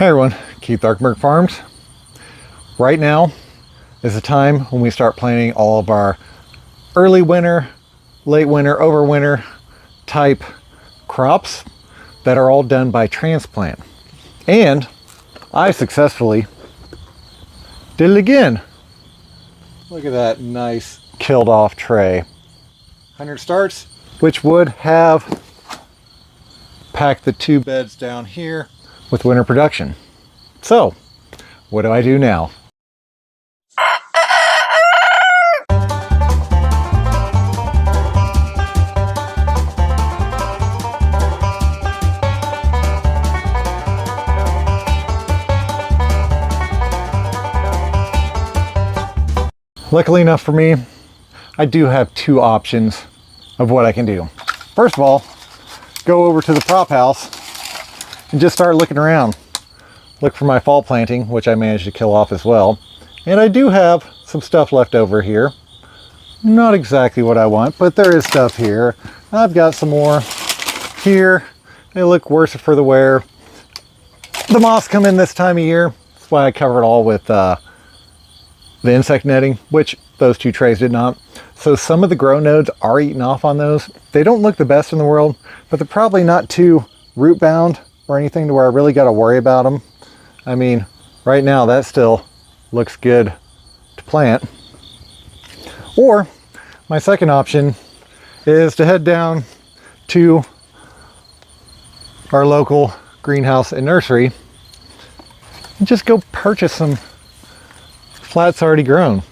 Hi everyone, Keith Arkenberg Farms. Right now is the time when we start planting all of our early winter, late winter, overwinter type crops that are all done by transplant. And I successfully did it again. Look at that nice killed off tray. 100 starts, which would have packed the 2 beds down here with winter production. So, what do I do now? Luckily enough for me, I do have 2 options of what I can do. First of all, go over to the prop house and just start looking around. Look for my fall planting, which I managed to kill off as well. And I do have some stuff left over here. Not exactly what I want, but there is stuff here. I've got some more here. They look worse for the wear. The moths come in this time of year. That's why I cover it all with the insect netting, which those 2 trays did not. So some of the grow nodes are eaten off on those. They don't look the best in the world, but they're probably not too root bound or anything to where I really got to worry about them. I mean, right now that still looks good to plant. Or my second option is to head down to our local greenhouse and nursery and just go purchase some flats already grown.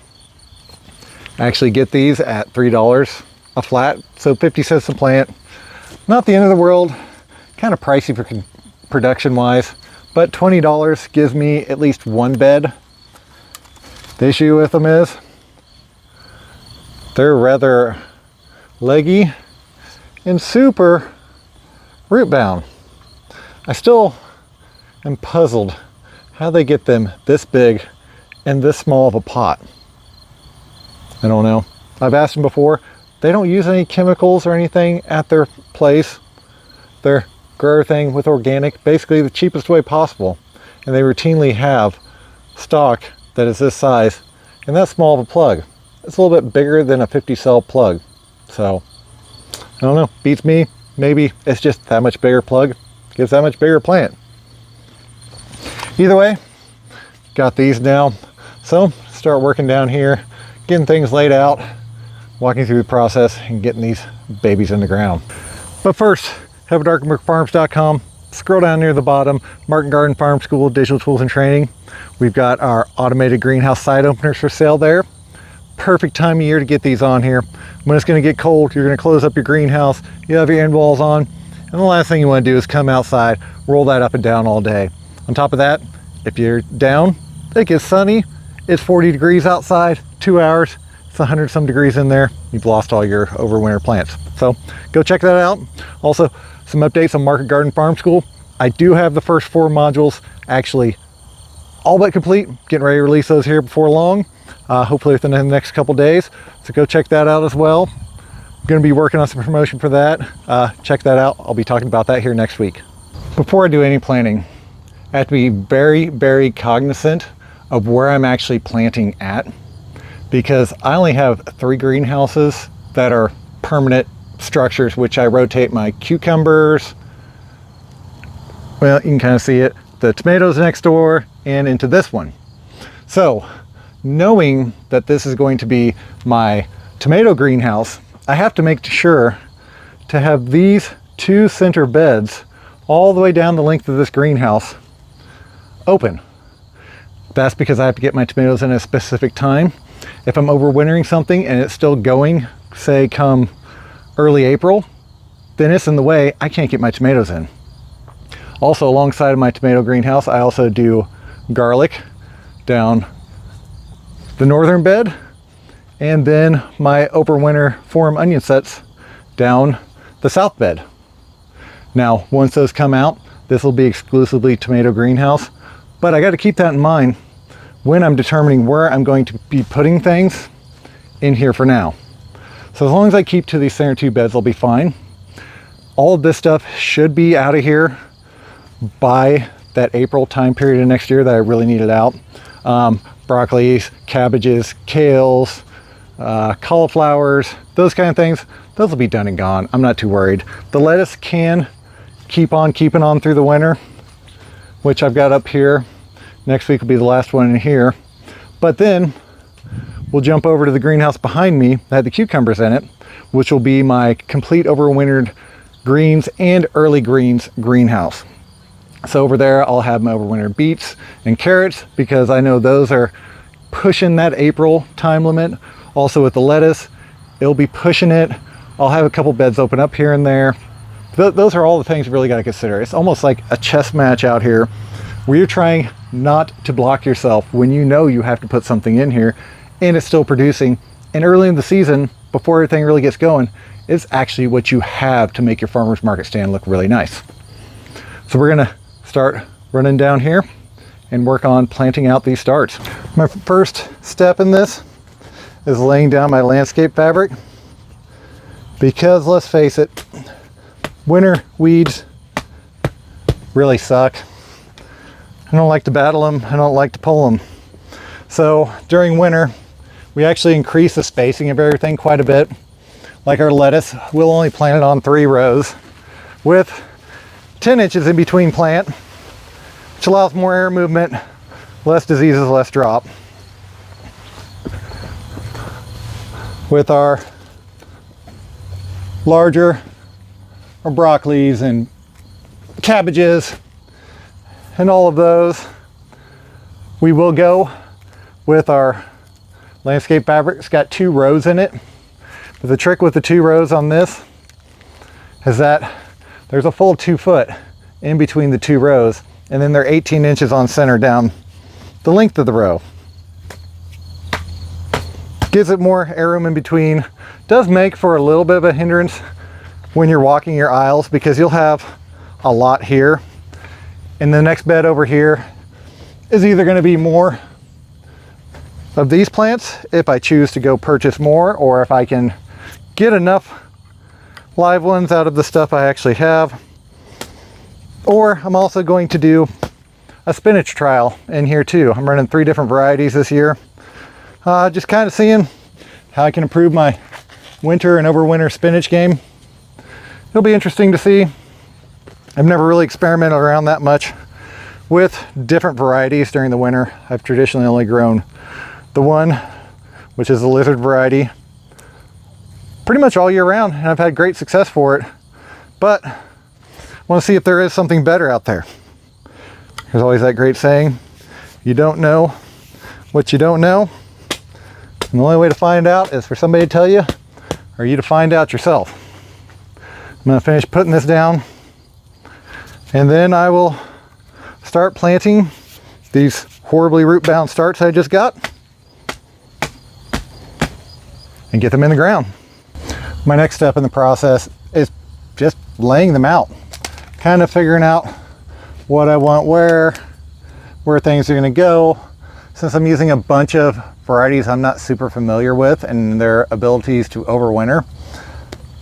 I actually get these at $3 a flat, so 50 cents a plant. Not the end of the world, kind of pricey for production wise, but $20 gives me at least 1 bed. The issue with them is they're rather leggy and super root bound. I still am puzzled how they get them this big and this small of a pot. I don't know. I've asked them before. They don't use any chemicals or anything at their place. Their grow thing with organic, basically the cheapest way possible. And they routinely have stock that is this size and that small of a plug. It's a little bit bigger than a 50 cell plug. So, I don't know, beats me. Maybe it's just that much bigger plug, gives that much bigger plant. Either way, got these now. So, start working down here, getting things laid out, walking through the process and getting these babies in the ground. But first, head to arkenbergfarms.com, scroll down near the bottom, Martin Garden Farm School Digital Tools and Training. We've got our automated greenhouse side openers for sale there. Perfect time of year to get these on here. When it's going to get cold, you're going to close up your greenhouse, you have your end walls on, and the last thing you want to do is come outside, roll that up and down all day. On top of that, if you're down, it gets sunny, it's 40 degrees outside, 2 hours, it's 100 some degrees in there, you've lost all your overwinter plants. So go check that out. Also, some updates on Market Garden Farm School. I do have the first 4 modules actually all but complete, getting ready to release those here before long, hopefully within the next couple days. So go check that out as well. I'm going to be working on some promotion for that. Check that out. I'll be talking about that here next week. Before I do any planting, I have to be very, very cognizant of where I'm actually planting at, because I only have 3 greenhouses that are permanent structures, which I rotate my cucumbers, well, you can kind of see it, the tomatoes next door, and into this one. So knowing that this is going to be my tomato greenhouse, I have to make sure to have these 2 center beds all the way down the length of this greenhouse open. That's because I have to get my tomatoes in a specific time. If I'm overwintering something and it's still going, say come early April, then it's in the way, I can't get my tomatoes in. Also, alongside of my tomato greenhouse, I also do garlic down the northern bed, and then my overwinter forum onion sets down the south bed. Now, once those come out, this will be exclusively tomato greenhouse, but I got to keep that in mind when I'm determining where I'm going to be putting things in here for now. So as long as I keep to these center 2 beds, I'll be fine. All of this stuff should be out of here by that April time period of next year that I really needed out. Broccolis, cabbages, kales, cauliflowers, those kind of things, those will be done and gone. I'm not too worried. The lettuce can keep on keeping on through the winter, which I've got up here. Next week will be the last one in here. But then we'll jump over to the greenhouse behind me that had the cucumbers in it, which will be my complete overwintered greens and early greens greenhouse. So over there, I'll have my overwintered beets and carrots because I know those are pushing that April time limit. Also with the lettuce, it'll be pushing it. I'll have a couple beds open up here and there. Those are all the things you really got to consider. It's almost like a chess match out here where you're trying not to block yourself when you know you have to put something in here and it's still producing. And early in the season, before everything really gets going, it's actually what you have to make your farmer's market stand look really nice. So we're gonna start running down here and work on planting out these starts. My first step in this is laying down my landscape fabric because let's face it, winter weeds really suck. I don't like to battle them, I don't like to pull them. So during winter, we actually increase the spacing of everything quite a bit. Like our lettuce, we'll only plant it on 3 rows with 10 inches in between plant, which allows more air movement, less diseases, less drop. With our larger broccolis and cabbages and all of those, we will go with our landscape fabric. It's got 2 rows in it. But the trick with the 2 rows on this is that there's a full 2 foot in between the 2 rows, and then they're 18 inches on center down the length of the row. Gives it more air room in between. Does make for a little bit of a hindrance when you're walking your aisles because you'll have a lot here. And the next bed over here is either going to be more of these plants if I choose to go purchase more, or if I can get enough live ones out of the stuff I actually have. Or I'm also going to do a spinach trial in here too. I'm running 3 different varieties this year. Just kind of seeing how I can improve my winter and overwinter spinach game. It'll be interesting to see. I've never really experimented around that much with different varieties during the winter. I've traditionally only grown the one, which is the lizard variety, pretty much all year round, and I've had great success for it. But I want to see if there is something better out there. There's always that great saying, you don't know what you don't know. And the only way to find out is for somebody to tell you, or you to find out yourself. I'm going to finish putting this down, and then I will start planting these horribly root-bound starts I just got and get them in the ground. My next step in the process is just laying them out, kind of figuring out what I want where things are going to go. Since I'm using a bunch of varieties I'm not super familiar with and their abilities to overwinter,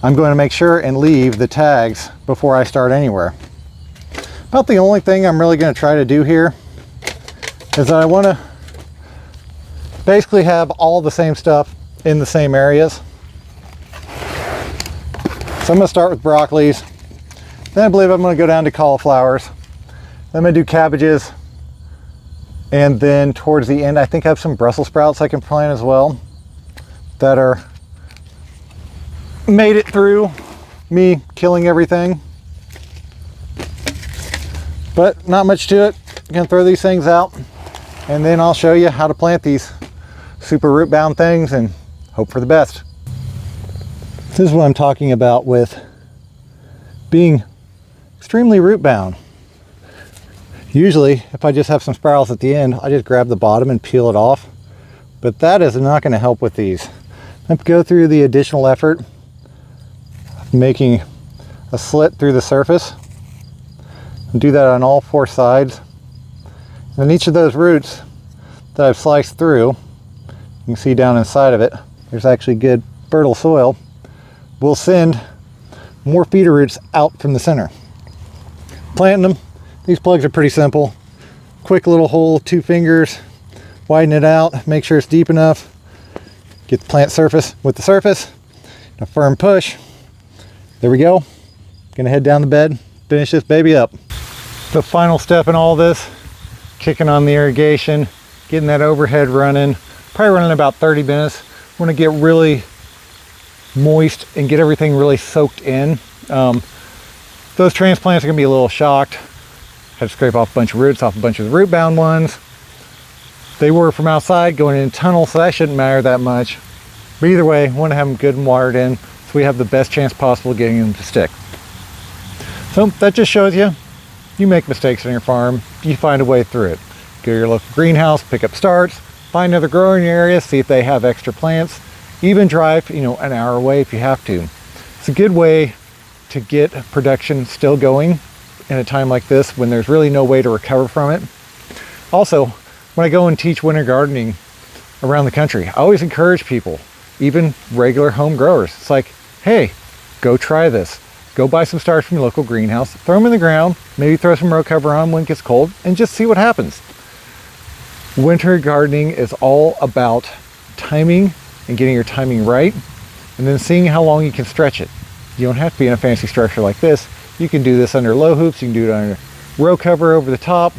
I'm going to make sure and leave the tags before I start anywhere. About the only thing I'm really going to try to do here is that I want to basically have all the same stuff in the same areas. So I'm going to start with broccolis, then I believe I'm going to go down to cauliflowers, then I'm going to do cabbages, and then towards the end I think I have some Brussels sprouts I can plant as well that are made it through me killing everything. But not much to it. I'm gonna throw these things out and then I'll show you how to plant these super root bound things and hope for the best. This is what I'm talking about with being extremely root bound. Usually if I just have some spirals at the end, I just grab the bottom and peel it off, but that is not going to help with these. I have to go through the additional effort of making a slit through the surface and do that on all 4 sides. And then each of those roots that I've sliced through, you can see down inside of it, there's actually good fertile soil, will send more feeder roots out from the center. Planting them, These plugs are pretty simple. Quick little hole, 2 fingers, widen it out, make sure it's deep enough. Get the plant surface with the surface, a firm push. There we go. Gonna head down the bed, finish this baby up. The final step in all this, kicking on the irrigation, getting that overhead running, probably running about 30 minutes. Want to get really moist and get everything really soaked in. Those transplants are gonna be a little shocked. Had to scrape off a bunch of roots off a bunch of the root bound ones. They were from outside going in tunnels, so that shouldn't matter that much. But either way, want to have them good and watered in so we have the best chance possible of getting them to stick. So that just shows you, you make mistakes on your farm, you find a way through it. Go to your local greenhouse, pick up starts, find another grower in your area, see if they have extra plants. Even drive, an hour away if you have to. It's a good way to get production still going in a time like this when there's really no way to recover from it. Also, when I go and teach winter gardening around the country, I always encourage people, even regular home growers. It's like, hey, go try this. Go buy some starts from your local greenhouse, throw them in the ground, maybe throw some row cover on when it gets cold, and just see what happens. Winter gardening is all about timing and getting your timing right, and then seeing how long you can stretch it. You don't have to be in a fancy structure like this. You can do this under low hoops, you can do it under row cover over the top,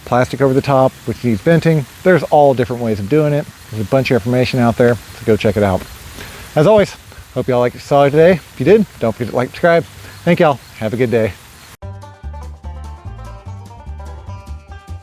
plastic over the top, which needs venting. There's all different ways of doing it. There's a bunch of information out there, so go check it out. As always, hope y'all liked what you saw today. If you did, don't forget to like, subscribe. Thank y'all. Have a good day.